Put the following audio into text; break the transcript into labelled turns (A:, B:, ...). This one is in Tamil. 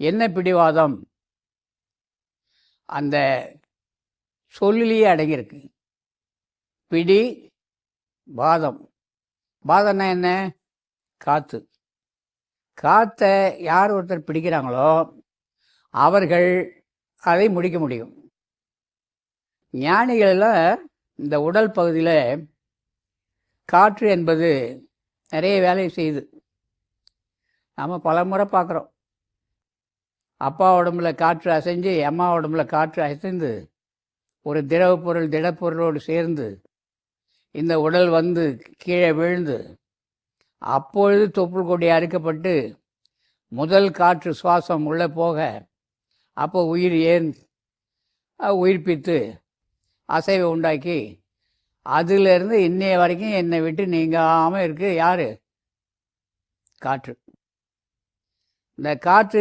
A: என்ன பிடிவாதம் அந்த சொல்லிலேயே அடங்கியிருக்கு. பிடி வாதம். வாதம்னா என்ன? காற்று. காற்றை யார் ஒருத்தர் பிடிக்கிறாங்களோ அவர்கள் அதை முடிக்க முடியும். ஞானிகளெல்லாம் இந்த உடல் பகுதியில் காற்று என்பது நிறைய வேலையை செய்யுது. நம்ம பல முறை பார்க்குறோம். அப்பா உடம்புல காற்று அசைஞ்சு அம்மா உடம்புல காற்று அசைந்து ஒரு திரவப்பொருள் திடப்பொருளோடு சேர்ந்து இந்த உடல் வந்து கீழே விழுந்து அப்பொழுது தொப்புள் கொடி அறுக்கப்பட்டு முதல் காற்று சுவாசம் உள்ளே போக அப்போ உயிர் உயிர்ப்பித்து அசைவை உண்டாக்கி அதிலிருந்து இன்னைய வரைக்கும் என்னை விட்டு நீங்காமல் இருக்குது யார்? காற்று. இந்த காற்று